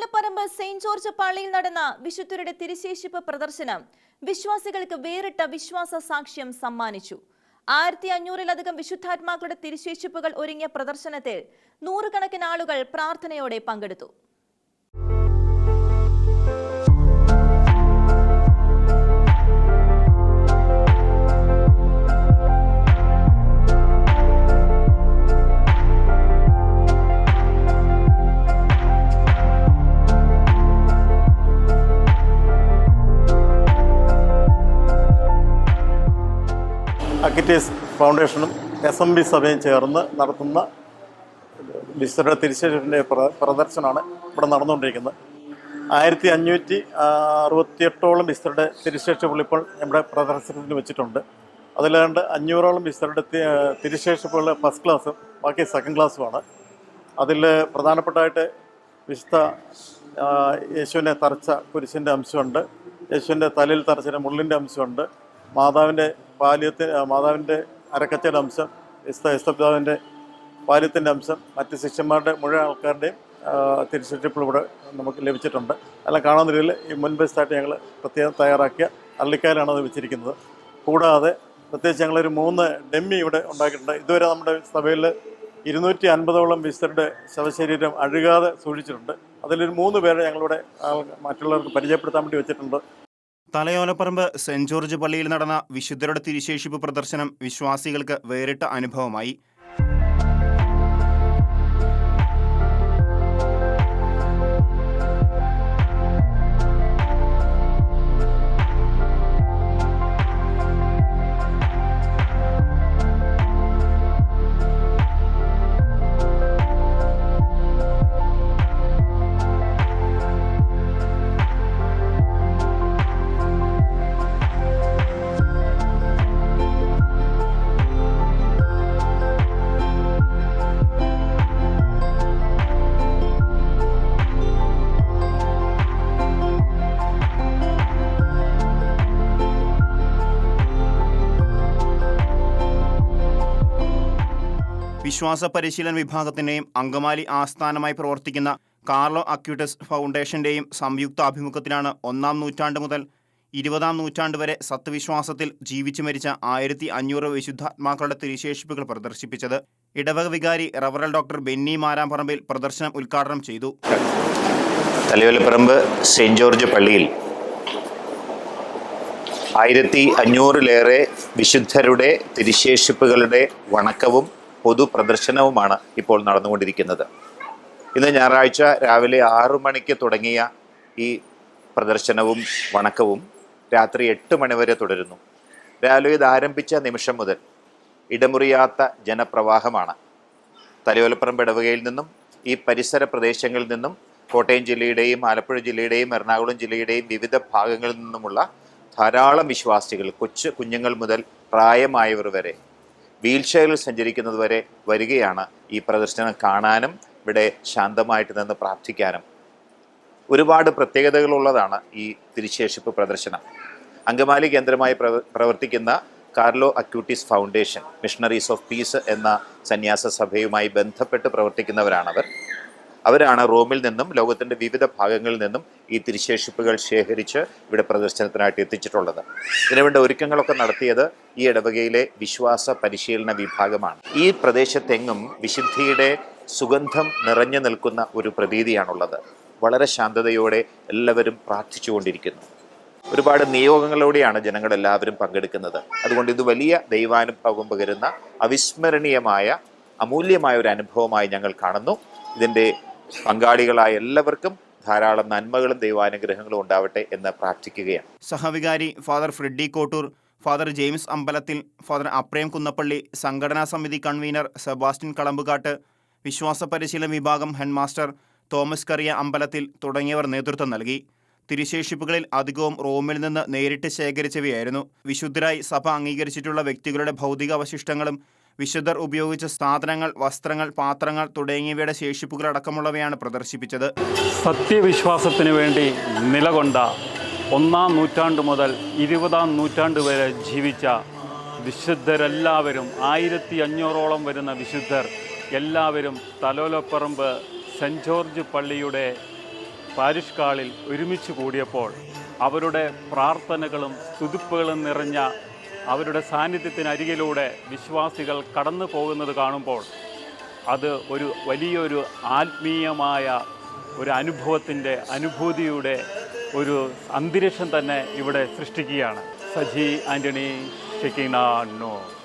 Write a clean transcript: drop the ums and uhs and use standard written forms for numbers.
Thalayolaparambu Saint George പള്ളിയിൽ നടന്ന വിശുദ്ധരുടെ തിരുശേഷിപ്പ് പ്രദർശനം വിശ്വാസികൾക്ക് വേറിട്ട വിശ്വാസ സാക്ഷ്യം സമ്മാനിച്ചു. 1500-ലധികം വിശുദ്ധാത്മാക്കളുടെ തിരുശേഷിപ്പുകൾ ഒരുങ്ങിയ പ്രദർശനത്തിൽ നൂറുകണക്കിന് ആളുകൾ പ്രാർത്ഥനയോടെ പങ്കെടുത്തു. അക്വിറ്റീസ് ഫൗണ്ടേഷനും SMB സഭയും ചേർന്ന് നടത്തുന്ന വിശുദ്ധരുടെ തിരുശേഷിപ്പിൻ്റെ പ്രദർശനമാണ് ഇവിടെ നടന്നുകൊണ്ടിരിക്കുന്നത്. 1568ഓളം വിശുദ്ധരുടെ തിരുശേഷിപ്പുകൾ ഇപ്പോൾ നമ്മുടെ പ്രദർശനത്തിന് വെച്ചിട്ടുണ്ട്. അതിലാണ്ട് 500ഓളം വിശുദ്ധരുടെ തിരുശേഷിപ്പുകൾ ഫസ്റ്റ് ക്ലാസ്സും ബാക്കി സെക്കൻഡ് ക്ലാസ്സുമാണ്. അതിൽ പ്രധാനപ്പെട്ടായിട്ട് വിശുദ്ധ യേശുവിനെ തറച്ച കുരിശിൻ്റെ അംശമുണ്ട്, യേശുവിൻ്റെ തലയിൽ തറച്ച മുള്ളിൻ്റെ അംശമുണ്ട്, മാതാവിൻ്റെ അരക്കച്ചയുടെ അംശം, യേശുപിതാവിൻ്റെ പാല്യത്തിൻ്റെ അംശം, മറ്റ് ശിഷ്യന്മാരുടെ മുഴുവൻ ആൾക്കാരുടെയും തിരുശേഷിപ്പുകൾ ഇവിടെ നമുക്ക് ലഭിച്ചിട്ടുണ്ട്. എല്ലാം കാണാൻ രീതിയിൽ ഈ മുൻവശത്തായിട്ട് ഞങ്ങൾ പ്രത്യേകം തയ്യാറാക്കിയ അള്ളിക്കായിലാണ് അത് വെച്ചിരിക്കുന്നത്. കൂടാതെ പ്രത്യേകിച്ച് ഞങ്ങളൊരു 3 ഡെമ്മി ഇവിടെ ഉണ്ടാക്കിയിട്ടുണ്ട്. ഇതുവരെ നമ്മുടെ സഭയിൽ 250ഓളം വിശുദ്ധരുടെ ശവശരീരം അഴുകാതെ സൂക്ഷിച്ചിട്ടുണ്ട്. അതിലൊരു 3 പേരെ ഞങ്ങളിവിടെ മറ്റുള്ളവർക്ക് പരിചയപ്പെടുത്താൻ വേണ്ടി വെച്ചിട്ടുണ്ട്. തലയോലപ്പറമ്പ് സെന്റ് ജോർജ് പള്ളിയിൽ നടന്ന വിശുദ്ധരുടെ തിരുശേഷിപ്പ് പ്രദർശനം വിശ്വാസികൾക്ക് വേറിട്ട അനുഭവമായി. വിശ്വാസ പരിശീലന വിഭാഗത്തിൻ്റെയും അങ്കമാലി ആസ്ഥാനമായി പ്രവർത്തിക്കുന്ന കാർലോ അക്യൂട്ടസ് ഫൗണ്ടേഷൻ്റെയും സംയുക്താഭിമുഖ്യത്തിലാണ് 1-ാം നൂറ്റാണ്ട് മുതൽ 20-ാം നൂറ്റാണ്ട് വരെ സത്യവിശ്വാസത്തിൽ ജീവിച്ചു മരിച്ച 1500 വിശുദ്ധാത്മാക്കളുടെ തിരുശേഷിപ്പുകൾ പ്രദർശിപ്പിച്ചത്. ഇടവക വികാരി റവറൽ ഡോക്ടർ ബെന്നി മാരാംപറമ്പിൽ പ്രദർശനം ഉദ്ഘാടനം ചെയ്തു. തലയോലപ്പറമ്പ് സെയിന്റ് ജോർജ് പള്ളിയിൽ 1500-ലേറെ വിശുദ്ധരുടെ തിരുശേഷിപ്പുകളുടെ വണക്കവും പൊതു പ്രദർശനവുമാണ് ഇപ്പോൾ നടന്നുകൊണ്ടിരിക്കുന്നത്. ഇന്ന് ഞായറാഴ്ച രാവിലെ 6 മണിക്ക് തുടങ്ങിയ ഈ പ്രദർശനവും വണക്കവും രാത്രി 8 മണി വരെ തുടരുന്നു. രാവിലെ ഇത് ആരംഭിച്ച നിമിഷം മുതൽ ഇടമുറിയാത്ത ജനപ്രവാഹമാണ്. തലയോലപ്പറമ്പ് ഇടവകയിൽ നിന്നും ഈ പരിസര പ്രദേശങ്ങളിൽ നിന്നും കോട്ടയം ജില്ലയുടെയും ആലപ്പുഴ ജില്ലയുടെയും എറണാകുളം ജില്ലയുടെയും വിവിധ ഭാഗങ്ങളിൽ നിന്നുമുള്ള ധാരാളം വിശ്വാസികൾ, കൊച്ചു കുഞ്ഞുങ്ങൾ മുതൽ പ്രായമായവർ വരെ, വീൽ ചെയറിൽ സഞ്ചരിക്കുന്നത് വരെ വരികയാണ് ഈ പ്രദർശനം കാണാനും ഇവിടെ ശാന്തമായിട്ട് നിന്ന് പ്രാർത്ഥിക്കാനും. ഒരുപാട് പ്രത്യേകതകളുള്ളതാണ് ഈ തിരുശേഷിപ്പ് പ്രദർശനം. അങ്കമാലി കേന്ദ്രമായി പ്രവർത്തിക്കുന്ന Carlo Acutis foundation missionaries of peace എന്ന സന്യാസ സഭയുമായി ബന്ധപ്പെട്ട് പ്രവർത്തിക്കുന്നവരാണവർ. അവരാണ് റോമിൽ നിന്നും ലോകത്തിൻ്റെ വിവിധ ഭാഗങ്ങളിൽ നിന്നും ഈ തിരുശേഷിപ്പുകൾ ശേഖരിച്ച് ഇവിടെ പ്രദർശനത്തിനായിട്ട് എത്തിച്ചിട്ടുള്ളത്. ഇതിനുവേണ്ട ഒരുക്കങ്ങളൊക്കെ നടത്തിയത് ഈ ഇടവകയിലെ വിശ്വാസ പരിശീലന വിഭാഗമാണ്. ഈ പ്രദേശത്തെങ്ങും വിശുദ്ധിയുടെ സുഗന്ധം നിറഞ്ഞു നിൽക്കുന്ന ഒരു പ്രതീതിയാണുള്ളത്. വളരെ ശാന്തതയോടെ എല്ലാവരും പ്രാർത്ഥിച്ചുകൊണ്ടിരിക്കുന്നു. ഒരുപാട് നിയോഗങ്ങളോടെയാണ് ജനങ്ങളെല്ലാവരും പങ്കെടുക്കുന്നത്. അതുകൊണ്ട് ഇത് വലിയ ദൈവാനുഭവം പകരുന്ന അവിസ്മരണീയമായ അമൂല്യമായ ഒരു അനുഭവമായി ഞങ്ങൾ കാണുന്നു. ഇതിൻ്റെ പങ്കാളികളായ എല്ലാവർക്കും ധാരാളം നന്മകളും ദൈവാനുഗ്രഹങ്ങളും ഉണ്ടാവട്ടെ എന്ന് പ്രാർത്ഥിക്കുകയാണ്. സഹവികാരി father Freddy Kottoor, father James Ambalathil, father Aprem Kunnappally, സംഘടനാ സമിതി കൺവീനർ സെബാസ്റ്റ്യൻ കളമ്പുകാട്ട്, വിശ്വാസ പരിശീലന വിഭാഗം ഹെഡ്മാസ്റ്റർ തോമസ് കറിയ അമ്പലത്തിൽ തുടങ്ങിയവർ നേതൃത്വം നൽകി. തിരുശേഷിപ്പുകളിൽ അധികവും റോമിൽ നിന്ന് നേരിട്ട് ശേഖരിച്ചവയായിരുന്നു. വിശുദ്ധരായി സഭ അംഗീകരിച്ചിട്ടുള്ള വ്യക്തികളുടെ ഭൗതിക അവശിഷ്ടങ്ങളും വിശുദ്ധർ ഉപയോഗിച്ച സാധനങ്ങൾ, വസ്ത്രങ്ങൾ, പാത്രങ്ങൾ തുടങ്ങിയവയുടെ ശേഷിപ്പുകളടക്കമുള്ളവയാണ് പ്രദർശിപ്പിച്ചത്. സത്യവിശ്വാസത്തിന് വേണ്ടി നിലകൊണ്ട 1-ാം നൂറ്റാണ്ട് മുതൽ 20-ാം നൂറ്റാണ്ട് വരെ ജീവിച്ച വിശുദ്ധരെല്ലാവരും 1500ഓളം വരുന്ന വിശുദ്ധർ എല്ലാവരും തലയോലപ്പറമ്പ് സെൻറ്റ് ജോർജ് പള്ളിയുടെ പാരിഷ് ഹാളിൽ ഒരുമിച്ച് കൂടിയപ്പോൾ അവരുടെ പ്രാർത്ഥനകളും സ്തുതിപ്പുകളും നിറഞ്ഞ അവരുടെ സാന്നിധ്യത്തിനരികിലൂടെ വിശ്വാസികൾ കടന്നു പോകുന്നത് കാണുമ്പോൾ അത് ഒരു വലിയൊരു ആത്മീയമായ ഒരു അനുഭൂതിയുടെ ഒരു അന്തരീക്ഷം തന്നെ ഇവിടെ സൃഷ്ടിക്കുകയാണ്. Saji Antony, Shekinah news.